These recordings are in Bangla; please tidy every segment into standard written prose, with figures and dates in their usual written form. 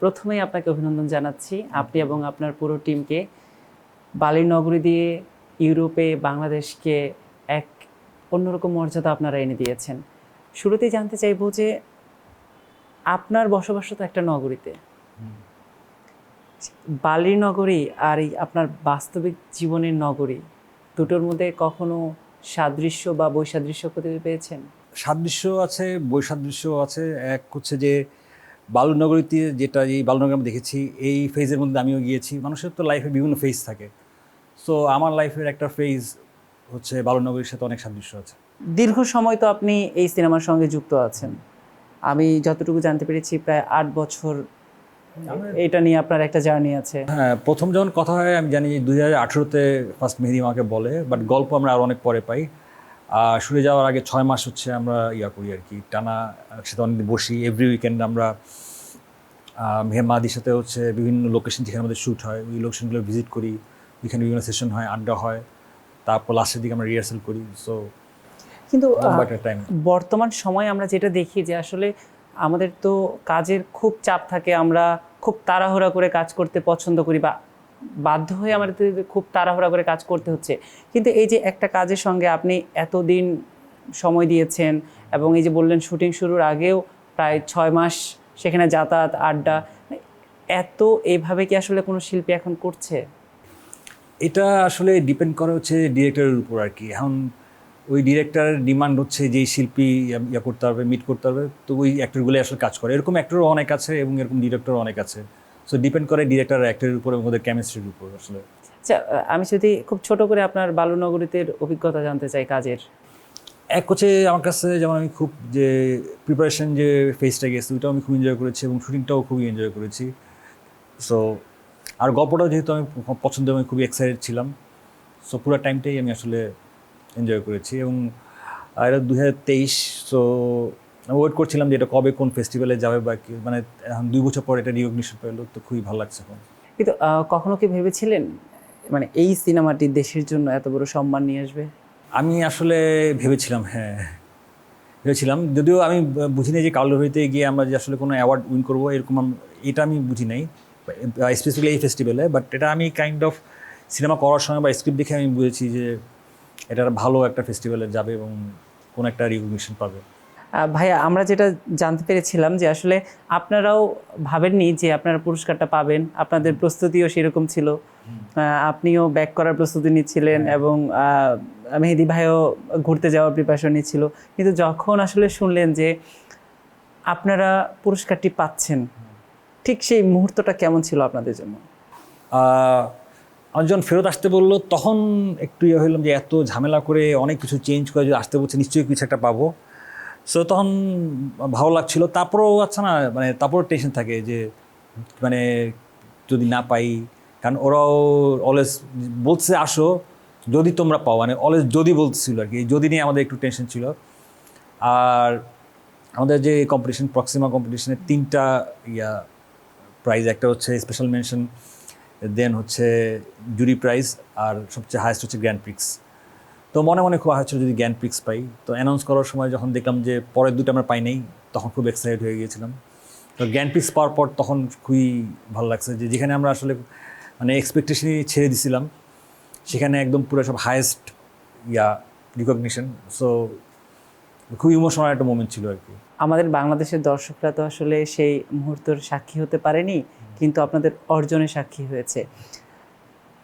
প্রথমেই আপনাকে অভিনন্দন জানাচ্ছি আপনি এবং আপনার পুরো টিমকে বালির নগরী দিয়ে ইউরোপে বাংলাদেশকে এক অন্যরকম মর্যাদা আপনারা এনে দিয়েছেন। শুরুতেই জানতে চাইবো যে আপনার বসবাস তো একটা নগরীতে, বালির নগরী আর এই আপনার বাস্তবিক জীবনের নগরী দুটোর মধ্যে কখনো সাদৃশ্য বা বৈসাদৃশ্য খুঁজে পেয়েছেন? সাদৃশ্য আছে, বৈসাদৃশ্য আছে। এক হচ্ছে যে বালুনগরীতে যেটা এই বালুনগর আমি দেখেছি, এই ফেজের মধ্যে আমিও গিয়েছি। মানুষের তো লাইফে বিভিন্ন ফেজ থাকে, সো আমার লাইফের একটা ফেজ হচ্ছে বালুনগরীর সাথে অনেক সাদৃশ্য আছে। দীর্ঘ সময় তো আপনি এই সিনেমার সঙ্গে যুক্ত আছেন, আমি যতটুকু জানতে পেরেছি প্রায় 8 বছর এটা নিয়ে আপনার একটা জার্নি আছে। হ্যাঁ, প্রথম যখন কথা হয় আমি জানি 2018-তে ফার্স্ট মেহেদি আমাকে বলে, বাট গল্প আমরা আরও অনেক পরে পাই। শুরু যাওয়ার আগে 6 মাস হচ্ছে আমরা করি আর কি, টানা একসাথে অনেকদিন বসি। এভরি উইকেন্ড আমরা মেহমাদির সাথে হচ্ছে বিভিন্ন লোকেশন যেখানে আমাদের শ্যুট হয় ওই লোকেশনগুলো ভিজিট করি, ওইখানে বিভিন্ন সেশন হয়, আড্ডা হয়, তারপর লাস্টের দিকে আমরা রিহার্সাল করি। সো কিন্তু টাইম বর্তমান সময়ে আমরা যেটা দেখি যে আসলে আমাদের তো কাজের খুব চাপ থাকে, আমরা খুব তাড়াহুড়া করে কাজ করতে পছন্দ করি বা বাধ্য হয়ে আমাদের খুব তাড়াহুড়া করে কাজ করতে হচ্ছে। কিন্তু এই যে একটা কাজের সঙ্গে আপনি এতদিন সময় দিয়েছেন এবং এই যে বললেন শুটিং শুরুর আগেও প্রায় 6 মাস সেখানে যাতায়াত, আড্ডা, এত এইভাবে কি আসলে কোনো শিল্পী এখন করছে? এটা আসলে ডিপেন্ড করে হচ্ছে ডিরেক্টরের উপর আর কি। এখন ওই ডিরেক্টরের ডিমান্ড হচ্ছে যে শিল্পী করতে হবে, মিট করতে হবে, তো ওই অ্যাক্টরগুলো আসলে কাজ করে। এরকম অ্যাক্টরও অনেক আছে এবং এরকম ডিরেক্টরও অনেক আছে। সো ডিপেন্ড করে ডিরেক্টর আর অ্যাক্টরের উপর এবং ওদের কেমিস্ট্রির উপর আসলে। আচ্ছা, আমি যদি খুব ছোট করে আপনার বালুনগরীতে অভিজ্ঞতা জানতে চাই কাজের। এক হচ্ছে আমার কাছে যেমন আমি খুব যে প্রিপারেশন যে ফেজটা গেছি ওইটাও আমি খুব এনজয় করেছি এবং শুটিংটাও খুবই এনজয় করেছি। সো আর গল্পটাও যেহেতু আমি পছন্দ, আমি খুবই এক্সাইটেড ছিলাম। সো পুরো টাইমটাই আমি আসলে এনজয় করেছি এবং এটা 2023। সো আমি ওয়েট করছিলাম যে এটা কবে কোন ফেস্টিভ্যালে যাবে বা কি, মানে এখন 2 বছর পর এটা রিকগনিশন পেলো, তো খুবই ভালো লাগছে এখন। কিন্তু কখনো কি ভেবেছিলেন মানে এই সিনেমাটি দেশের জন্য এত বড় সম্মান নিয়ে আসবে? আমি আসলে ভেবেছিলাম, হ্যাঁ ভেবেছিলাম, যদিও আমি বুঝি নাই যে কালুরহিতে গিয়ে আমরা যে আসলে কোনো অ্যাওয়ার্ড উইন করবো এরকম এটা আমি বুঝি নাই স্পেসিফিক্যালি এই ফেস্টিভ্যালে। বাট এটা আমি কাইন্ড অফ সিনেমা করার সময় বা স্ক্রিপ্ট দেখে আমি বুঝেছি যে এটা ভালো একটা ফেস্টিভ্যালে যাবে এবং কোনো একটা রিকগনিশন পাবে। ভাইয়া, আমরা যেটা জানতে পেরেছিলাম যে আসলে আপনারাও ভাবেননি যে আপনারা পুরস্কারটা পাবেন, আপনাদের প্রস্তুতিও সেরকম ছিল, আপনিও ব্যাক করার প্রস্তুতি নিচ্ছিলেন এবং মেহেদি ভাইও ঘুরতে যাওয়ার প্রিপারেশন নিচ্ছিল। কিন্তু যখন আসলে শুনলেন যে আপনারা পুরস্কারটি পাচ্ছেন, ঠিক সেই মুহূর্তটা কেমন ছিল আপনাদের জন্য? আমার যখন ফেরত আসতে বললো তখন একটু হইলাম যে এত ঝামেলা করে অনেক কিছু চেঞ্জ করে যদি আসতে বলছে নিশ্চয়ই কিছু একটা পাবো। সো তখন ভালো লাগছিল। তারপরেও আচ্ছা না, মানে তারপর টেনশন থাকে যে মানে যদি না পাই, কারণ ওরাও অলওয়েজ বলছে আসো যদি তোমরা পাও, মানে অলওয়েজ যদি বলতেছিল আর কি, যদি নিয়ে আমাদের একটু টেনশন ছিল। আর আমাদের যে কম্পিটিশন, প্রক্সিমা কম্পিটিশনের 3টা প্রাইজ, একটা হচ্ছে স্পেশাল মেনশন, দেন হচ্ছে জুরি প্রাইজ, আর সবচেয়ে হায়েস্ট হচ্ছে গ্র্যান্ড প্রিক্স। তো মনে মনে খুব হচ্ছিল যদি গ্র্যান্ড প্রিক্স পাই। তো অ্যানাউন্স করার সময় যখন দেখলাম যে পরের 2টা আমরা পাই নাই, তখন খুব এক্সাইটেড হয়ে গিয়েছিলাম। তো গ্র্যান্ড প্রিক্স পাওয়ার পর তখন খুবই ভালো লাগছে যে যেখানে আমরা আসলে মানে এক্সপেকটেশনই ছেড়ে দিছিলাম, সেখানে একদম পুরো সব হায়েস্ট রিকগনিশন। সো খুব ইমোশনাল একটা মোমেন্ট ছিল আর কি। আমাদের বাংলাদেশের দর্শকরা তো আসলে সেই মুহূর্তের সাক্ষী হতে পারেনি, কিন্তু আপনাদের অর্জনের সাক্ষী হয়েছে।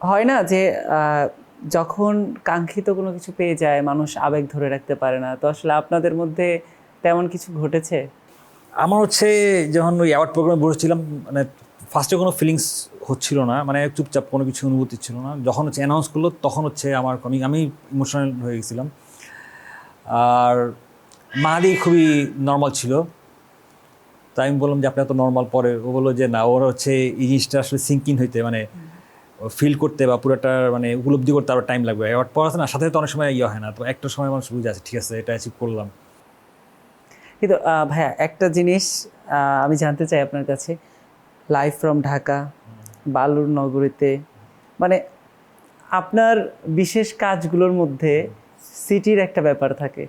হয় না যে যখন কাঙ্ক্ষিত কোনো কিছু পেয়ে যায় মানুষ আবেগ ধরে রাখতে পারে না, তো আসলে আপনাদের মধ্যে তেমন কিছু ঘটেছে? আমার হচ্ছে যখন ওই অ্যাওয়ার্ড প্রোগ্রামে বসেছিলাম, মানে ফার্স্টে কোনো ফিলিংস হচ্ছিল না, মানে চুপচাপ, কোনো কিছু অনুভূতি ছিল না। যখন হচ্ছে অ্যানাউন্স করলো তখন হচ্ছে আমি ইমোশনাল হয়ে গেছিলাম। আর মাহাদি খুবই নর্মাল ছিল, তাই আমি বললাম যে আপনি এত নর্মাল, পরে ও বললো যে না, ওর হচ্ছে এই জিনিসটা আসলে সিঙ্কিং হইতে, মানে ফিল করতে বা পুরোটা মানে উপলব্ধি করতে আরও টাইম লাগবে। অ্যাওয়ার্ড পাওয়া আছে না, সাথে তো অনেক সময় হয় না, তো একটা সময় মানুষ বুঝে আছে ঠিক আছে এটা অ্যাচিভ করলাম। কিন্তু ভাইয়া, একটা জিনিস আমি জানতে চাই আপনার কাছে, লাইভ ফ্রম ঢাকা, বালুর নগরীতে, মানে আপনার বিশেষ কাজগুলোর মধ্যে সিটির একটা ব্যাপার থাকে।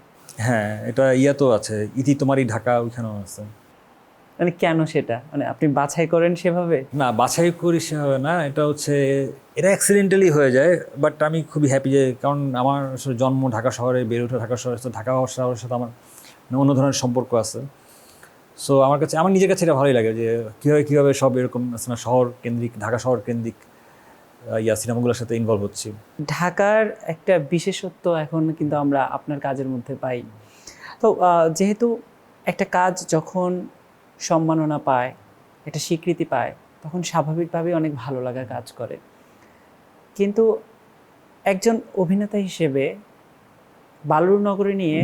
হ্যাঁ, এটা তো আছে, ইতি তোমারই ঢাকা, ওইখানেও আছে। মানে কেন সেটা, মানে আপনি বাছাই করেন সেভাবে? না, বাছাই করি সেভাবে না, এটা হচ্ছে এটা অ্যাক্সিডেন্টালি হয়ে যায়। বাট আমি খুবই হ্যাপি যে, কারণ আমার আসলে জন্ম ঢাকা শহরে, বেড়ে ওঠা ঢাকা শহরে, তো ঢাকা শহরের সাথে আমার অন্য ধরনের সম্পর্ক আছে। সো আমার কাছে, আমার নিজের কাছে এটা ভালোই লাগে যে কীভাবে সব এরকম আছে না, শহর কেন্দ্রিক, ঢাকা শহর কেন্দ্রিক সিনেমাগুলোর সাথে ইনভলভ হচ্ছি। ঢাকার একটা বিশেষত্ব এখন কিন্তু আমরা আপনার কাজের মধ্যে পাই। তো যেহেতু একটা কাজ যখন সম্মাননা পায়, একটা স্বীকৃতি পায়, তখন স্বাভাবিকভাবেই অনেক ভালো লাগা কাজ করে। কিন্তু একজন অভিনেতা হিসেবে বালুর নগরী নিয়ে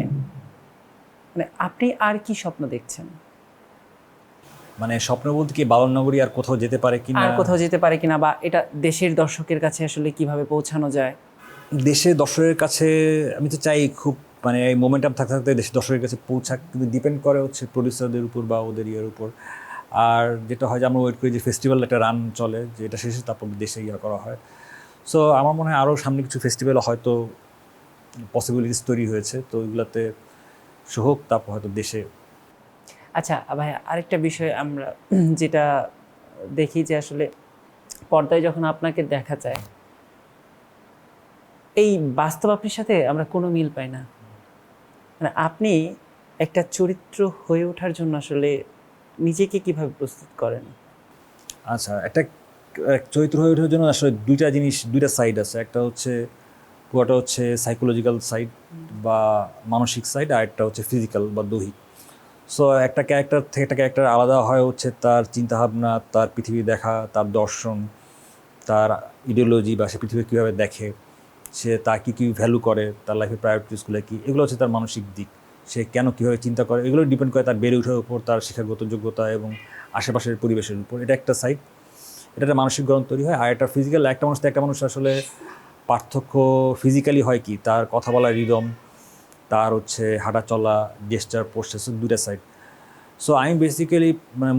মানে আপনি আর কি স্বপ্ন দেখছেন? মানে স্বপ্ন বলতে কি, বালননগরী আর কোথাও যেতে পারে কিনা, আর কোথাও যেতে পারে কিনা, বা এটা দেশের দর্শকের কাছে আসলে কিভাবে পৌঁছানো যায়? দেশে দর্শকের কাছে আমি তো চাই খুব, মানে এই মোমেন্টাম থাকতে থাকতে দেশের দর্শকের কাছে পৌঁছাক, কিন্তু ডিপেন্ড করে হচ্ছে প্রডিউসারদের উপর বা ওদের ইয়ের উপর। আর যেটা হয় যে আমরা ওয়েট করি যে ফেস্টিভ্যাল একটা রান চলে, যে এটা শেষে তারপর দেশে ইয়ে করা হয়। সো আমার মনে হয় আরও সামনে কিছু ফেস্টিভ্যাল হয়তো পসিবিলিটিস তৈরি হয়েছে, তো ওইগুলোতে হোক, তারপর হয়তো দেশে। আচ্ছা ভাই, আরেকটা বিষয় আমরা যেটা দেখি যে আসলে পর্দায় যখন আপনাকে দেখা যায়, এই বাস্তব আপনার সাথে আমরা কোনো মিল পাই না। মানে আপনি একটা চরিত্র হয়ে ওঠার জন্য আসলে নিজেকে কিভাবে প্রস্তুত করেন? আচ্ছা, একটা চরিত্র হয়ে ওঠার জন্য আসলে দুইটা সাইড আছে। একটা হচ্ছে পুরোটা হচ্ছে সাইকোলজিক্যাল সাইড বা মানসিক সাইড, আর একটা হচ্ছে ফিজিক্যাল বা দৈহিক। সো একটা ক্যারেক্টার থেকে একটা ক্যারেক্টার আলাদা হয় হচ্ছে তার চিন্তাভাবনা, তার পৃথিবী দেখা, তার দর্শন, তার ইডিওলজি বা সে পৃথিবী কীভাবে দেখে, সে তার কী ভ্যালু করে, তার লাইফের প্রায়োরিটিসগুলো কী, এগুলো হচ্ছে তার মানসিক দিক। সে কেন কীভাবে চিন্তা করে, এগুলো ডিপেন্ড করে তার বেড়ে ওঠার উপর, তার শিক্ষাগত যোগ্যতা এবং আশেপাশের পরিবেশের উপর। এটা একটা সাইড, এটা একটা মানসিক গঠন তৈরি হয়। আর একটা ফিজিক্যাল, একটা মানুষ আসলে পার্থক্য ফিজিক্যালি হয় কি, তার কথা বলার রিদম, তার হচ্ছে হাঁটা চলা, জেস্টার, পোস্টার, দুইটা সাইড। সো আমি বেসিক্যালি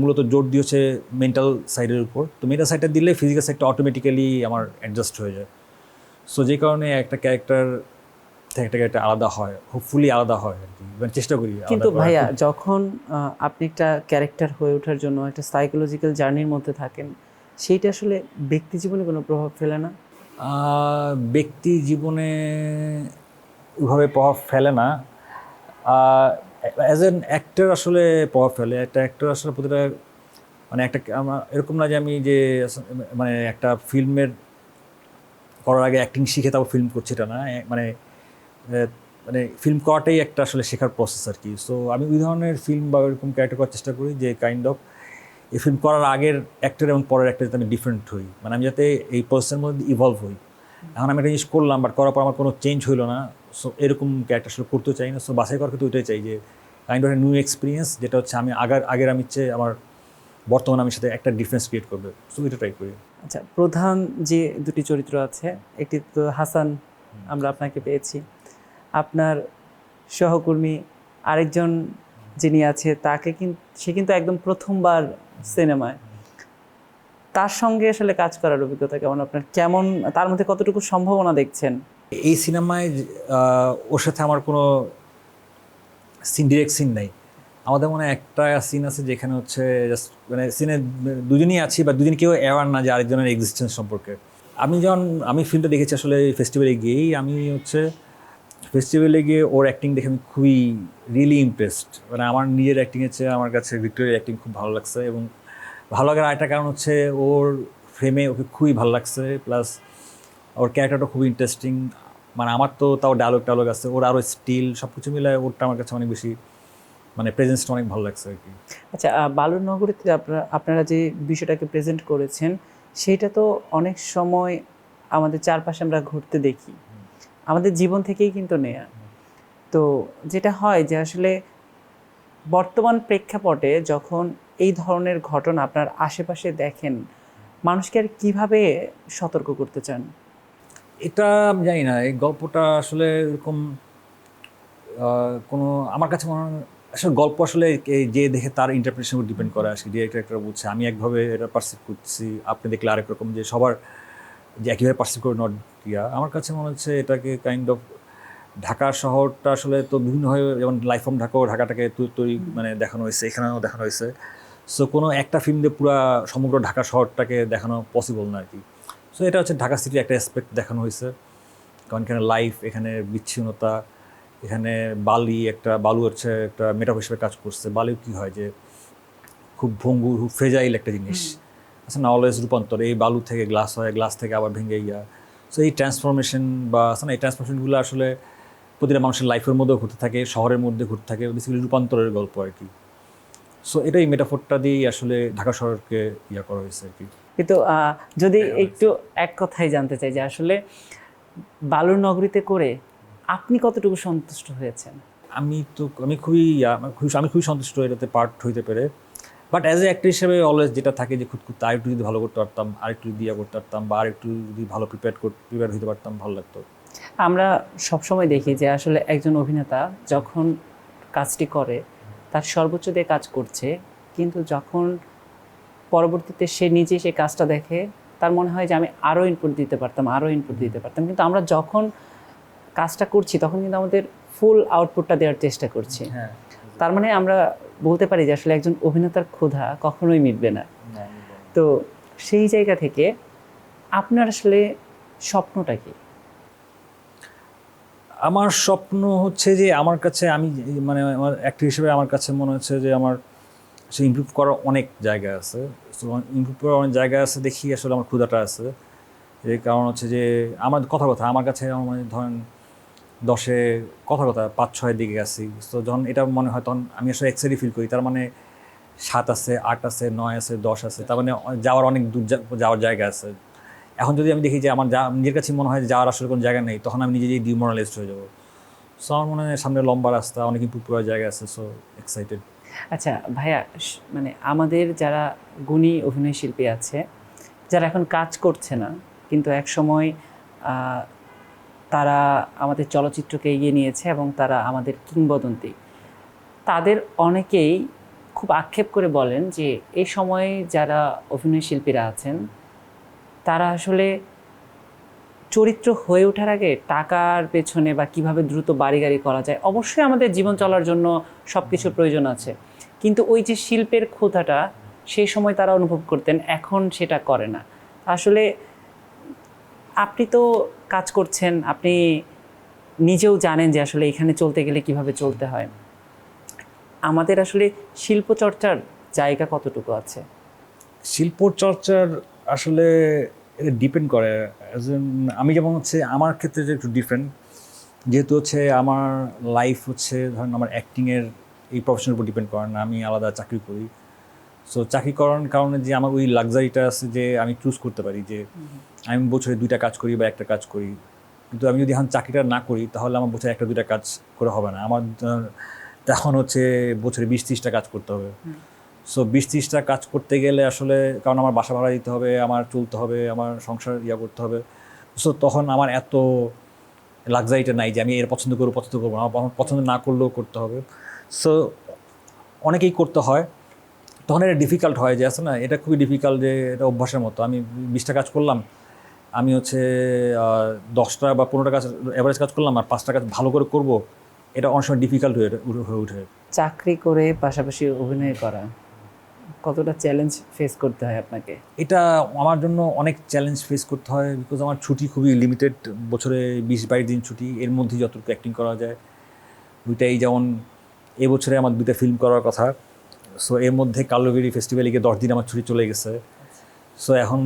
মূলত জোর দিয়ে হচ্ছে মেন্টাল সাইডের উপর। তো মেন্টাল সাইডটা দিলে ফিজিক্যাল সাইডটা অটোমেটিক্যালি আমার অ্যাডজাস্ট হয়ে যায়। সো যে কারণে একটা ক্যারেক্টার থেকে একটা ক্যারেক্টার আলাদা হয়, হোপফুলি আলাদা হয় আর কি, মানে চেষ্টা করি। কিন্তু ভাইয়া, যখন আপনি একটা ক্যারেক্টার হয়ে ওঠার জন্য একটা সাইকোলজিক্যাল জার্নির মধ্যে থাকেন, সেইটা আসলে ব্যক্তি জীবনে কোনো প্রভাব ফেলে না? ব্যক্তি জীবনে ওইভাবে প্রভাব ফেলে না। অ্যাজ অ্যান অ্যাক্টর আসলে প্রভাব ফেলে। একটা অ্যাক্টর আসলে প্রতিটা, মানে একটা আমার এরকম না যে আমি যে মানে একটা ফিল্মের করার আগে অ্যাক্টিং শিখে তারপর ফিল্ম করছি, এটা না। মানে মানে ফিল্ম করাটাই একটা আসলে শেখার প্রসেস আর কি। সো আমি ওই ধরনের ফিল্ম বা ওইরকম ক্যারেক্টার করার চেষ্টা করি যে কাইন্ড অফ এই ফিল্ম করার আগের অ্যাক্টর এবং পরের অ্যাক্টর যাতে আমি ডিফারেন্ট হই, মানে আমি যাতে এই প্রসেসের মধ্যে ইভলভ হই। এখন আমি একটা জিনিস করলাম, বাট করার পর আমার কোনো চেঞ্জ হইলো না, সো এরকম ক্যারেক্টার আসলে করতে চাই না। সো বাছাই করার ক্ষেত্রে ওইটাই চাই যে কাইন্ড অফ নিউ এক্সপিরিয়েন্স, যেটা হচ্ছে আমি আগের আমি হচ্ছে আমার বর্তমানে আমি সাথে একটা ডিফারেন্স ক্রিয়েট করবে, সো এটা ট্রাই করি। আচ্ছা, প্রধান যে দুটি চরিত্র আছে, একটি তো হাসান, আমরা আপনাকে পেয়েছি। আপনার সহকর্মী আরেকজন যিনি আছে, সে কিন্তু একদম প্রথমবার সিনেমায়। তার সঙ্গে আসলে কাজ করার অভিজ্ঞতা কেমন আপনার? কেমন, তার মধ্যে কতটুকু সম্ভাবনা দেখছেন? এই সিনেমায় ওর সাথে আমার কোনো ডিরেক্ট সিন নাই। আমাদের মনে হয় একটা সিন আছে যেখানে হচ্ছে জাস্ট মানে সিনে দুজনই আছি, বা দুজন কেউ অ্যাওয়ার না যে আরেকজনের এক্সিস্টেন্স সম্পর্কে। আমি ফিল্মটা দেখেছি আসলে ফেস্টিভ্যালে গিয়েই, আমি হচ্ছে ফেস্টিভ্যালে গিয়ে ওর অ্যাক্টিং দেখে আমি খুবই রিয়েলি ইমপ্রেসড। মানে আমার নিজের অ্যাক্টিংয়ের চেয়ে আমার কাছে ভিক্টোরিয়ার অ্যাক্টিং খুব ভালো লাগছে, এবং ভালো লাগার আরেকটা কারণ হচ্ছে ওর ফ্রেমে ওকে খুবই ভালো লাগছে, প্লাস ওর ক্যারেক্টারটা খুবই ইন্টারেস্টিং। মানে আমার তো তাও ডায়লগ আছে, ওর আরও স্টিল সব কিছু মিলে ওরটা আমার কাছে অনেক বেশি, মানে প্রেজেন্সটা অনেক ভালো লাগছে আর কি। আচ্ছা, বালুর নগরীতে আপনারা যে বিষয়টাকে প্রেজেন্ট করেছেন, সেটা তো অনেক সময় আমাদের চারপাশে আমরা ঘুরতে দেখি, আমাদের জীবন থেকেই কিন্তু নেয়া। তো যেটা হয় যে আসলে বর্তমান প্রেক্ষাপটে যখন এই ধরনের ঘটনা আপনার আশেপাশে দেখেন, মানুষকে আর কীভাবে সতর্ক করতে চান? এটা আমি জানি না, এই গল্পটা আসলে এরকম কোনো, আমার কাছে মনে হয় আসলে গল্প আসলে যে দেখে তার ইন্টারপ্রিটেশন উপর ডিপেন্ড করে আসে, ডিরেক্টর বুঝছে। আমি একভাবে এটা পারসিভ করছি, আপনি দেখলে আরেক রকম, যে সবার যে একইভাবে পারসিভ করে নট দিয়া। আমার কাছে মনে হচ্ছে এটাকে কাইন্ড অফ ঢাকা শহরটা আসলে তো বিভিন্নভাবে, যেমন লাইফ ফ্রম ঢাকাও ঢাকাটাকে তৈরি মানে দেখানো হয়েছে, এখানেও দেখানো হয়েছে। সো কোনো একটা ফিল্ম দিয়ে পুরো সমগ্র ঢাকা শহরটাকে দেখানো পসিবল না আর কি। সো এটা হচ্ছে ঢাকা সিটির একটা অ্যাসপেক্ট দেখানো হয়েছে, কারণ এখানে লাইফ, এখানে বিচ্ছিন্নতা, এখানে বালু হচ্ছে একটা মেটাফর হিসেবে কাজ করছে। বালু কী হয় যে খুব ভঙ্গুর, খুব ফ্রেজাইল একটা জিনিস আচ্ছা না, অলওয়েজ রূপান্তর, এই বালু থেকে গ্লাস হয়, গ্লাস থেকে আবার ভেঙে গিয়া। সো এই ট্রান্সফরমেশন বা আছে না, এই ট্রান্সফরমেশনগুলো আসলে প্রতিটা মানুষের লাইফের মধ্যেও ঘুরতে থাকে, শহরের মধ্যে ঘুরতে থাকে, বেসিক্যালি রূপান্তরের গল্প আর কি। সো এটাই মেটাফোরটা দিয়েই আসলে ঢাকা শহরকে ইয়া করা হয়েছে আর কি। কিন্তু যদি একটু এক কথাই জানতে চাই যে আসলে বালুর নগরীতে করে আপনি কতটুকু সন্তুষ্ট হয়েছেন? আমি খুবই সন্তুষ্ট এটাতে পার্ট হইতে পেরে। বাট অ্যাজ এ অ্যাক্টর হিসেবে অলওয়েজ যেটা থাকে যে খুঁতখুঁতে আরেকটু যদি ভালো করতে পারতাম, আরেকটু দিয়া করতে পারতাম, বা আরেকটু যদি ভালো প্রিপেয়ার হইতে পারতাম, ভালো লাগতো। আমরা সবসময় দেখি যে আসলে একজন অভিনেতা যখন কাজটি করে তার সর্বোচ্চ দিয়ে কাজ করছে, কিন্তু যখন পরবর্তীতে সে নিজে সেই কাজটা দেখে তার মনে হয় যে আমি আরও ইনপুট দিতে পারতাম। কিন্তু আমরা যখন কাজটা করছি তখন কিন্তু আমাদের ফুল আউটপুটটা দেওয়ার চেষ্টা করছি। হ্যাঁ, তার মানে আমরা বলতে পারি যে আসলে একজন অভিনেতার ক্ষুধা কখনোই মিটবে না। তো সেই জায়গা থেকে আপনার আসলে স্বপ্নটা কি? আমার স্বপ্ন হচ্ছে যে আমার কাছে মানে আমার অ্যাক্টর হিসেবে আমার কাছে মনে হচ্ছে যে আমার সে ইমপ্রুভ করার অনেক জায়গা আছে। সো ইমপ্রুভ করার অনেক জায়গা আছে দেখি আসলে আমার ক্ষুধাটা আছে। এর কারণ হচ্ছে যে আমার আমার কাছে মানে ধরেন 10-এ কথা 5-6-এর দিকে গেছি। তো যখন এটা মনে হয় তখন আমি আসলে এক্সাইটেড ফিল করি। তার মানে 7 আছে, 8 আছে, 9 আছে, 10 আছে, তার মানে যাওয়ার অনেক দূর যাওয়ার জায়গা আছে। এখন যদি আমি দেখি যে আমার নিজের কাছে মনে হয় যে যাওয়ার আসলে কোনো জায়গা নেই, তখন আমি নিজেই ডিমোরালাইজড হয়ে যাবো। সো আমার মনে হয় সামনে লম্বা রাস্তা, অনেক ইমপ্রুভ করার জায়গা আছে। So excited. আচ্ছা ভাইয়া, মানে আমাদের যারা গুণী অভিনয় শিল্পী আছে, যারা এখন কাজ করছে না কিন্তু এক সময় তারা আমাদের চলচ্চিত্রকে এগিয়ে নিয়েছে এবং তারা আমাদের কিংবদন্তি, তাদের অনেকেই খুব আক্ষেপ করে বলেন যে এই সময়ে যারা অভিনয় শিল্পীরা আছেন তারা আসলে চরিত্র হয়ে ওঠার আগে টাকার পেছনে বা কিভাবে দ্রুত বাড়ি গাড়ি করা যায়, অবশ্যই আমাদের জীবন চলার জন্য সব কিছুর প্রয়োজন আছে, কিন্তু ওই যে শিল্পের ক্ষুধাটা সেই সময় তারা অনুভব করতেন, এখন সেটা করে না। আসলে আপনি তো কাজ করছেন, আপনি নিজেও জানেন যে আসলে এখানে চলতে গেলে কিভাবে চলতে হয়। আমাদের আসলে শিল্পচর্চার জায়গা কতটুকু আছে? শিল্প চর্চার আসলে এটা ডিপেন্ড করে। আমি যেমন হচ্ছে আমার ক্ষেত্রে যে একটু ডিফারেন্ট, যেহেতু হচ্ছে আমার লাইফ হচ্ছে ধরেন আমার অ্যাক্টিংয়ের এই প্রফেশনের উপর ডিপেন্ড করে না, আমি আলাদা চাকরি করি। সো চাকরি করার কারণে যে আমার ওই লাক্সারিটা আছে যে আমি চুজ করতে পারি যে আমি বছরে 2টা কাজ করি বা একটা কাজ করি। কিন্তু আমি যদি এখন চাকরিটা না করি তাহলে আমার বছরে 1-2টা কাজ করে হবে না, আমার তখন হচ্ছে বছরে 20-30টা কাজ করতে হবে। সো 20-30টা কাজ করতে গেলে আসলে, কারণ আমার বাসা ভাড়া দিতে হবে, আমার চলতে হবে, আমার সংসার করতে হবে। সো তখন আমার এত লাক্সারিটা নাই যে আমি এর পছন্দ করবো না, আমার পছন্দ না করলেও করতে হবে। সো অনেকেই করতে হয়, তখন এটা ডিফিকাল্ট হয় যে আছে না, এটা খুবই ডিফিকাল্ট যে এটা অভ্যাসের মতো। আমি 20টা কাজ করলাম, আমি হচ্ছে 10টা বা 15টা কাজ অ্যাভারেজ কাজ করলাম, আর 5টা কাজ ভালো করে করব, এটা অনেক সময় ডিফিকাল্ট হয়ে ওঠে। চাকরি করে পাশাপাশি অভিনয় করা কতটা চ্যালেঞ্জ ফেস করতে হয় আপনাকে? এটা আমার জন্য অনেক চ্যালেঞ্জ ফেস করতে হয়, বিকজ আমার ছুটি খুবই লিমিটেড, বছরে 20-22 দিন ছুটি, এর মধ্যে যতটুকু অ্যাক্টিং করা যায় ওইটাই। যেমন এবছরে আমার 2টা ফিল্ম করার কথা, সো এর মধ্যে কালোবেরি ফেস্টিভ্যালে গিয়ে 10 দিন আমার ছুটি চলে গেছে। সো এখন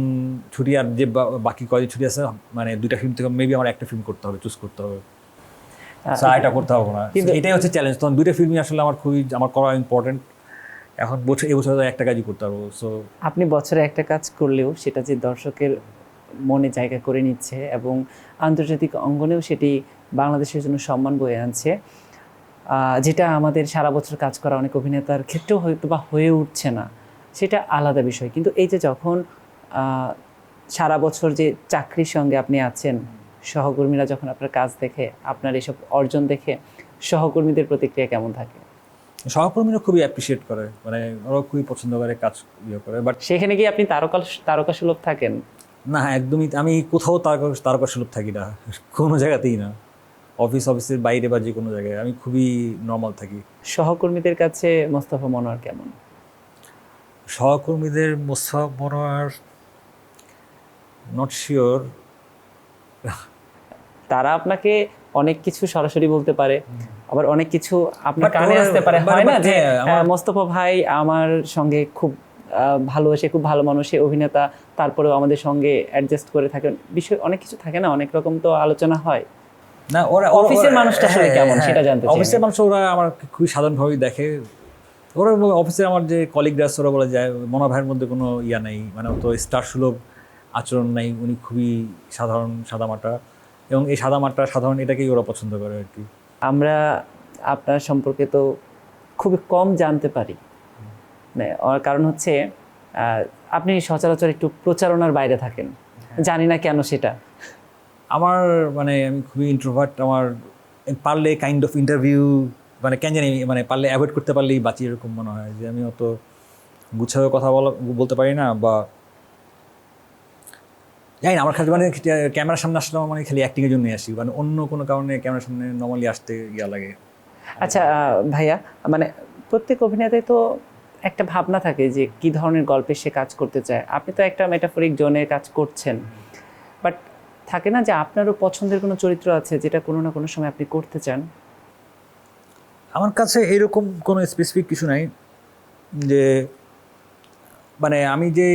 ছুটি আর যে বাকি কয়দিন ছুটি আছে, মানে 2টা ফিল্ম থেকে মেবি আমার একটা ফিল্ম করতে হবে, চুজ করতে হবে, এটা করতে হবে না। কিন্তু এটাই হচ্ছে চ্যালেঞ্জ, তখন 2টা ফিল্মই আসলে আমার করা ইম্পর্টেন্ট। এখন এবছর একটা কাজই করতে পারবো। সো আপনি বছরে একটা কাজ করলেও সেটা যে দর্শকের মনে জায়গা করে নিচ্ছে এবং আন্তর্জাতিক অঙ্গনেও সেটি বাংলাদেশের জন্য সম্মান বয়ে আনছে, যেটা আমাদের সারা বছর কাজ করা অনেক অভিনেতার ক্ষেত্রেও হয়তো বা হয়ে উঠছে না, সেটা আলাদা বিষয়। কিন্তু এই যে যখন সারা বছর যে চাকরির সঙ্গে আপনি আছেন, সহকর্মীরা যখন আপনার কাজ দেখে, আপনার এসব অর্জন দেখে সহকর্মীদের প্রতিক্রিয়া কেমন থাকে? সহকর্মীরা খুবই অ্যাপ্রিসিয়েট করে, মানে ওরা খুবই পছন্দ করে কাজ করে। বাট সেখানে কি আপনি তারকা সুলভ থাকেন? না, একদমই আমি কোথাও তারকা সুলভ থাকি না, কোনো জায়গাতেই না, অফিসের বাইরে বা যে কোনো জায়গায় আমি খুবই নর্মাল থাকি। সহকর্মীদের কাছে মোস্তফা মনোয়ার কেমন? সহকর্মীদের মোসাফ মনোয়ার নট শিওর। তারা আপনাকে অনেক কিছু সরাসরি বলতে পারে, আবার অনেক কিছু আপনার But কানে ওরা- আসতে পারে, but- হয় না but যে হ্যাঁ, আমার- মোস্তফা ভাই আমার সঙ্গে খুব ভালোবাসে, খুব ভালো মানুষ, সে অভিনেতা, তারপরেও আমাদের সঙ্গে অ্যাডজাস্ট করে থাকেন, বিষয় অনেক কিছু থাকে না, অনেক রকম তো আলোচনা হয়। না ওরা অফিসের মানুষটা আসলে কেমন সেটা জানতে চাই অফিসের আমি। মানুষ ওরা আমার খুবই সাধারণভাবেই দেখে। ওরা অফিসে আমার যে কলিগরা আছে ওরা বলে যায় মনোয়ার ভাইয়ের মধ্যে কোনো ইয়া নেই, মানে অত স্টার সুলভ আচরণ নাই, উনি খুবই সাধারণ সাদামাটা, এবং এই সাদামাটা সাধারণ এটাকেই ওরা পছন্দ করে আর কি। আমরা আপনার সম্পর্কে তো খুবই কম জানতে পারি, মানে ওর কারণ হচ্ছে আপনি সচরাচর একটু প্রচারণার বাইরে থাকেন, জানি না কেন সেটা। আমার মানে আমি খুবই ইন্ট্রোভার্ট, আমার পারলে কাইন্ড অফ ইন্টারভিউ মানে কেন জানি মানে পারলে অ্যাভয়েড করতে পারলেই বাঁচি, এরকম মনে হয় যে আমি অত গুছাবে কথা বলতে পারি না, বা জানি না আমার খালি মানে ক্যামেরার সামনে আসলে মানে খালি অ্যাক্টিংয়ের জন্যই আসি, মানে অন্য কোনো কারণে ক্যামেরার সামনে নর্মালি আসতে ইয়া লাগে। আচ্ছা ভাইয়া, মানে প্রত্যেক অভিনেতাই তো একটা ভাবনা থাকে যে কি ধরনের গল্পে সে কাজ করতে চায়। আপনি তো একটা মেটাফরিক জোনে কাজ করছেন, বাট থাকে না যে আপনারও পছন্দের কোনো চরিত্র আছে যেটা কোনো না কোনো সময় আপনি করতে চান? আমার কাছে এরকম কোনো স্পেসিফিক কিছু নাই যে মানে আমি যে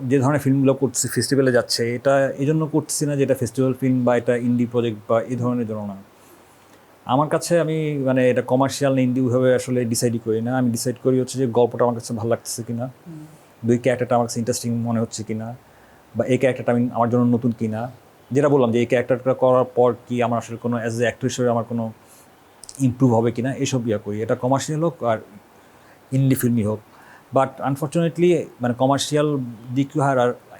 যে ধরনের ফিল্মগুলো করছি ফেস্টিভ্যালে যাচ্ছে, এটা এই জন্য করছি না যে এটা ফেস্টিভ্যাল ফিল্ম বা এটা ইন্ডি প্রজেক্ট বা এই ধরনের জন্য না। আমার কাছে আমি মানে এটা কমার্শিয়াল না ইন্ডি ওইভাবে আসলে ডিসাইডই করি না। আমি ডিসাইড করি হচ্ছে যে গল্পটা আমার কাছে ভালো লাগতেছে কিনা, দুই ক্যারেক্টারটা আমার কাছে ইন্টারেস্টিং মনে হচ্ছে কিনা, বা এই ক্যারেক্টারটা আমি আমার জন্য নতুন কিনা, যেটা বললাম যে এই ক্যারেক্টারটা করার পর কি আমার আসলে কোনো অ্যাজ এ অ্যাক্টর হিসেবে আমার কোনো ইমপ্রুভ হবে কিনা, এসব ইয়া করি। এটা কমার্শিয়াল হোক আর ইন্ডি ফিল্মই হোক। বাট আনফর্চুনেটলি মানে কমার্শিয়াল দিক আর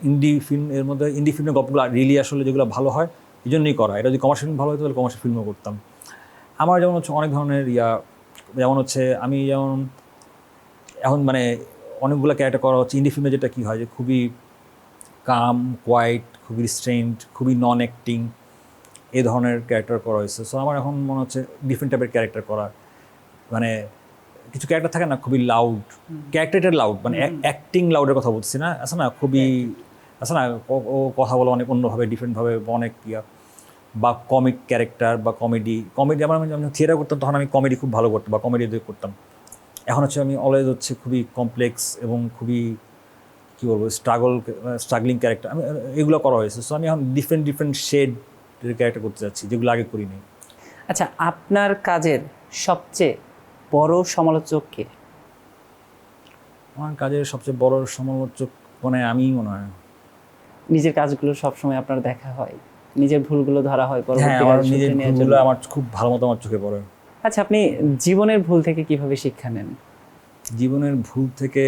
ইন্ডি ফিল্ম এর মধ্যে ইন্ডি ফিল্মের গল্পগুলো রিয়েলি আসলে যেগুলো ভালো হয় এই জন্যই করা। এটা যদি কমার্শিয়াল ফিল্ম ভালো হতো তাহলে কমার্শিয়াল ফিল্মও করতাম। আমার যেমন হচ্ছে অনেক ধরনের ইয়া, যেমন হচ্ছে আমি যেমন এখন মানে অনেকগুলো ক্যারেক্টার করা হচ্ছে ইন্ডি ফিল্মে, যেটা কী হয় যে খুবই কাম কোয়াইট, খুবই রিস্ট্রেন্ট, খুবই নন অ্যাক্টিং এই ধরনের ক্যারেক্টার করা হয়েছে। সো আমার এখন মনে হচ্ছে ডিফারেন্ট টাইপের ক্যারেক্টার করা, মানে কিছু ক্যারেক্টার থাকে না খুবই লাউড, ক্যারেক্টারটা লাউড, মানে অ্যাক্টিং লাউডের কথা বলছি না, আছে না খুবই আছে না ও কথা বলে অনেক অন্যভাবে ডিফারেন্টভাবে অনেক ইয়া, বা কমিক ক্যারেক্টার বা কমেডি আমার আমি থিয়েটার করতাম তখন আমি কমেডি খুব ভালো করতাম বা কমেডি করতাম। এখন হচ্ছে আমি অলওয়েজ হচ্ছে খুবই কমপ্লেক্স এবং খুবই কী বলবো স্ট্রাগলিং ক্যারেক্টার আমি এগুলো করা হয়েছে। সো আমি এখন ডিফারেন্ট শেডের ক্যারেক্টার করতে যাচ্ছি যেগুলো আগে করিনি। আচ্ছা, আপনার কাজের সবচেয়ে বড় সমালোচক কে? আমার কাজের সবচেয়ে বড় সমালোচক মানে আমিই মনে হয়। নিজের কাজগুলো সবসময় আপনার দেখা হয়, নিজের ভুলগুলো ধরা হয়, হ্যাঁ, পরবর্তী আমার কাজে নিজের শুধরে নেওয়ার ভুলগুলো জন্য। আমার খুব ভালো মতো আমার চোখে পড়ে। আচ্ছা, আপনি জীবনের ভুল থেকে কিভাবে শিক্ষা নেন? জীবনের ভুল থেকে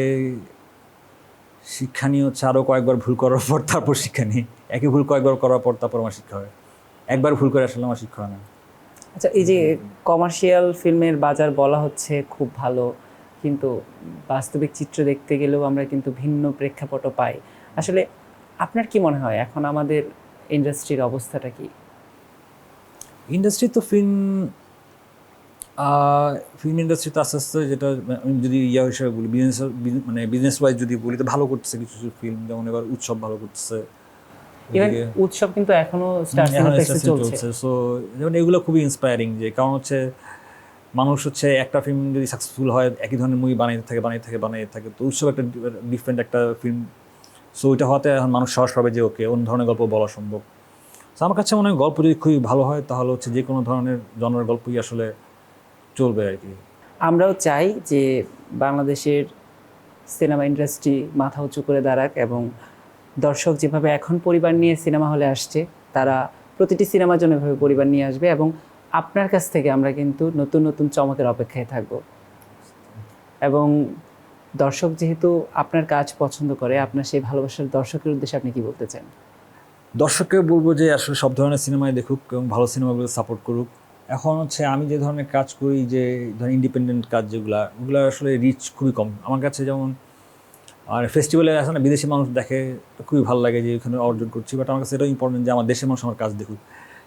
শিক্ষা নিয়ে হচ্ছে আরও কয়েকবার ভুল করার পর তারপর শিক্ষা নিই। একই ভুল কয়েকবার করার পর তারপর আমার শিক্ষা হয়। একবার ভুল করে আসলে আমার শিক্ষা হয় না। আচ্ছা, এই যে কমার্শিয়াল ফিল্মের বাজার বলা হচ্ছে খুব ভালো, কিন্তু বাস্তবিক চিত্র দেখতে গেলেও আমরা কিন্তু ভিন্ন প্রেক্ষাপটও পাই। আসলে আপনার কি মনে হয় এখন আমাদের ইন্ডাস্ট্রির অবস্থাটা কি? ইন্ডাস্ট্রি তো ফিল্ম ইন্ডাস্ট্রি তো আস্তে আস্তে, যেটা আমি যদি ইয়া হিসেবে বলি মানে বিজনেস ওয়াইজ যদি বলি তো ভালো করতেছে কিছু কিছু ফিল্ম, যেমন এবার উৎসব ভালো করতেছে, ইভেন উৎসব কিন্তু এখনো স্টার সিনেপ্লেক্সে চলছে। সো যেমন এগুলো খুবই ইন্সপায়ারিং, যে কারণ হচ্ছে মানুষ হচ্ছে একটা ফিল্ম যদি সাকসেসফুল হয় একই ধরনের মুভি বানাইতে থাকে, তো উৎসব একটা ডিফারেন্ট একটা ফিল্ম। সো ওইটা হওয়াতে এখন মানুষ সাহস পাবে যে ওকে অন্য ধরনের গল্প বলা সম্ভব। সো আমার কাছে মনে হয় গল্প যদি খুবই ভালো হয় তাহলে হচ্ছে যে কোনো ধরনের জনরের গল্পই আসলে চলবে আর কি। আমরাও চাই যে বাংলাদেশের সিনেমা ইন্ডাস্ট্রি মাথা উঁচু করে দাঁড়াক, এবং দর্শক যেভাবে এখন পরিবার নিয়ে সিনেমা হলে আসছে তারা প্রতিটি সিনেমার জন্য এভাবে পরিবার নিয়ে আসবে, এবং আপনার কাছ থেকে আমরা কিন্তু নতুন নতুন চমকের অপেক্ষায় থাকব। এবং দর্শক যেহেতু আপনার কাজ পছন্দ করে, আপনার সেই ভালোবাসার দর্শকের উদ্দেশ্যে আপনি কি বলতে চান? দর্শককে বলবো যে আসলে সব ধরনের সিনেমাই দেখুক এবং ভালো সিনেমাগুলো সাপোর্ট করুক। এখন হচ্ছে আমি যে ধরনের কাজ করি, যে ধরেন ইন্ডিপেন্ডেন্ট কাজ ওগুলো আসলে রিচ খুবই কম আমার কাছে। যেমন আর ফেস্টিভ্যালে আসে না, বিদেশি মানুষ দেখে, খুবই ভালো লাগে যে এখানে অর্জন করছি, বাট আমার কাছে এটাও ইম্পর্টেন্ট যে আমার দেশের মানুষ আমার কাজ দেখুক।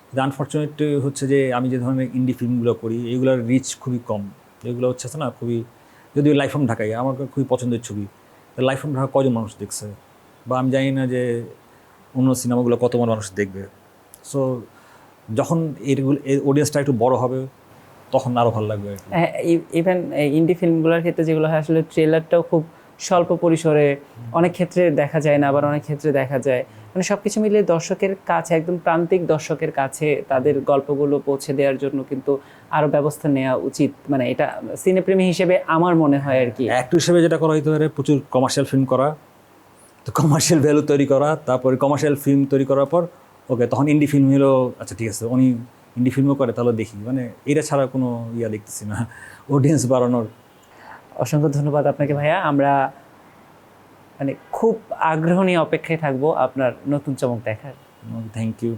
কিন্তু আনফর্চুনেট হচ্ছে যে আমি যে ধরনের ইন্ডি ফিল্মগুলো করি এইগুলোর রিচ খুবই কম, এগুলো হচ্ছে না খুবই যদিও লাইফ ফ্রম ঢাকাই আমার খুবই পছন্দের ছবি, লাইফ ফ্রম ঢাকা কজন মানুষ দেখছে, বা আমি জানি না যে অন্য সিনেমাগুলো কত মানুষ দেখবে। সো যখন এইগুলো অডিয়েন্সটা একটু বড় হবে তখন আরও ভালো লাগবে আর কি। ইভেন ইন্ডি ফিল্মগুলোর ক্ষেত্রে যেগুলো হয় আসলে ট্রেলারটাও খুব স্বল্প পরিসরে অনেক ক্ষেত্রে দেখা যায় না, আবার অনেক ক্ষেত্রে দেখা যায়। মানে সব কিছু মিলিয়ে দর্শকের কাছে, একদম প্রান্তিক দর্শকের কাছে তাদের গল্পগুলো পৌঁছে দেওয়ার জন্য কিন্তু আরও ব্যবস্থা নেওয়া উচিত। মানে এটা সিনেপ্রেমী হিসেবে আমার মনে হয় আর কি। অ্যাক্টর হিসেবে যেটা করা হইতে পারে প্রচুর কমার্শিয়াল ফিল্ম করা, তো কমার্শিয়াল ভ্যালু তৈরি করা, তারপরে কমার্শিয়াল ফিল্ম তৈরি করার পর ওকে তখন ইন্ডি ফিল্ম হলো আচ্ছা ঠিক আছে উনি ইন্ডি ফিল্মও করে তাহলে দেখি, মানে এটা ছাড়া কোনো দেখতেছি না অডিয়েন্স বাড়ানোর। অসংখ্য ধন্যবাদ আপনাকে ভাইয়া। আমরা মানে খুব আগ্রহ নিয়ে অপেক্ষায় থাকবো আপনার নতুন চমক দেখার। Thank you.